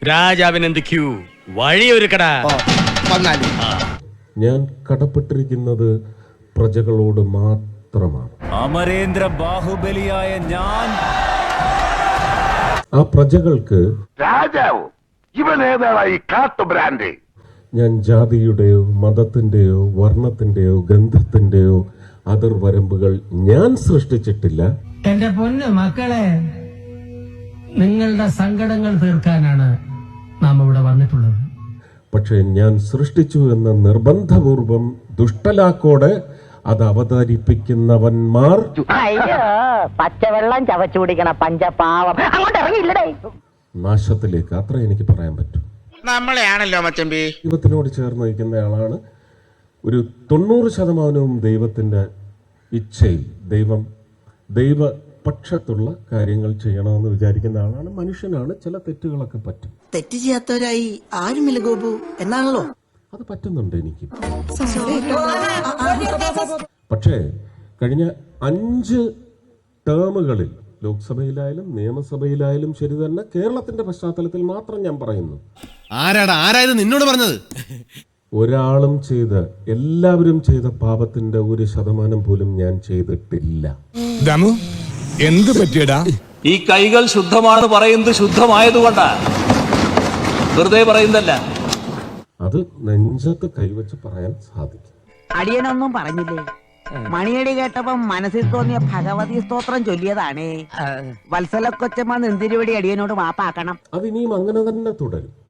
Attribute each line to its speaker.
Speaker 1: രാജാവിനെന്ത് Q വഴിയൊരുക്കടാ.
Speaker 2: ഞാൻ കടപ്പെട്ടിരിക്കുന്നത് പ്രജകളോട് മാത്രമാണ്.
Speaker 3: അമരേന്ദ്ര ബാഹുബലിയായ ഞാൻ
Speaker 2: ആ പ്രജകൾക്ക്
Speaker 4: രാജാവ് ഇവനേതായി കാട്ടു ബ്രാൻഡ്.
Speaker 2: ഞാൻ ജാതിയുടെയോ മതത്തിന്റെയോ വർണ്ണത്തിന്റെയോ ഗന്ധത്തിന്റെയോ അതിർവരമ്പുകൾ ഞാൻ സൃഷ്ടിച്ചിട്ടില്ല.
Speaker 5: എന്റെ പൊന്നു മക്കളെ, നിങ്ങളുടെ സങ്കടങ്ങൾ തീർക്കാനാണ് നാം ഇവിടെ വന്നിട്ടുള്ളത്.
Speaker 2: പക്ഷെ ഞാൻ സൃഷ്ടിച്ചു എന്ന നിർബന്ധപൂർവം ദുഷ്ടലാക്കോടെ അത് അവതരിപ്പിക്കുന്നവന്മാർ
Speaker 6: അയ്യോ പച്ചവെള്ളം ചവച്ചു കുടിക്കണ പഞ്ചപാവം അങ്ങോട്ട് ഇറങ്ങിയില്ലടേ.
Speaker 2: നാശത്തിലേക്ക്, അത്ര എനിക്ക് പറയാൻ പറ്റും.
Speaker 7: നമ്മളെയാണല്ലോ മച്ചമ്പി.
Speaker 2: ദൈവത്തിനോട് ചേർന്ന് നിൽക്കുന്നയാളാണ്. ഒരു 90% ദൈവത്തിന്റെ ഇച്ഛയിൽ ദൈവപക്ഷത്തുള്ള കാര്യങ്ങൾ ചെയ്യണമെന്ന് വിചാരിക്കുന്ന ആളാണ്. മനുഷ്യനാണ്, ചില തെറ്റുകളൊക്കെ പറ്റും.
Speaker 8: തെറ്റ് ചെയ്യാത്തവരായി ആരുമില്ല ഗോപു എന്നാണല്ലോ.
Speaker 2: അത് പറ്റുന്നുണ്ട് എനിക്ക്. പക്ഷേ കഴിഞ്ഞ 5 ടേമുകളിൽ ലോക്സഭയിലായാലും നിയമസഭയിലായാലും ശരി തന്നെ, കേരളത്തിന്റെ പശ്ചാത്തലത്തിൽ മാത്രം ഞാൻ പറയുന്നു,
Speaker 9: ആരായത് നിന്നോട് പറഞ്ഞത്?
Speaker 2: ഒരാളും എല്ലാവരും ചെയ്ത പാപത്തിന്റെ 1% പോലും ഞാൻ ചെയ്തിട്ടില്ല.
Speaker 9: എന്ത് പറ്റിയടാ?
Speaker 3: ഈ കൈകൾ ശുദ്ധമാണ് പറയുന്നത് ശുദ്ധമായതുകൊണ്ടാ, വെറുതെ പറയുന്നല്ല.
Speaker 2: അത് നെഞ്ചത്ത് കൈവച്ച് പറയാൻ സാധിക്കും.
Speaker 6: അടിയനൊന്നും പറഞ്ഞില്ലേ? മണിയടി കേട്ടപ്പം മനസ്സിൽ തോന്നിയ ഭഗവതി സ്തോത്രം ചൊല്ലിയതാണേ. വത്സല കൊച്ചമ്മ നെന്തിരുവടി അടിയനോട് മാപ്പാക്കണം.
Speaker 2: അത് ഇനിയും അങ്ങനെ തന്നെ തുടരും.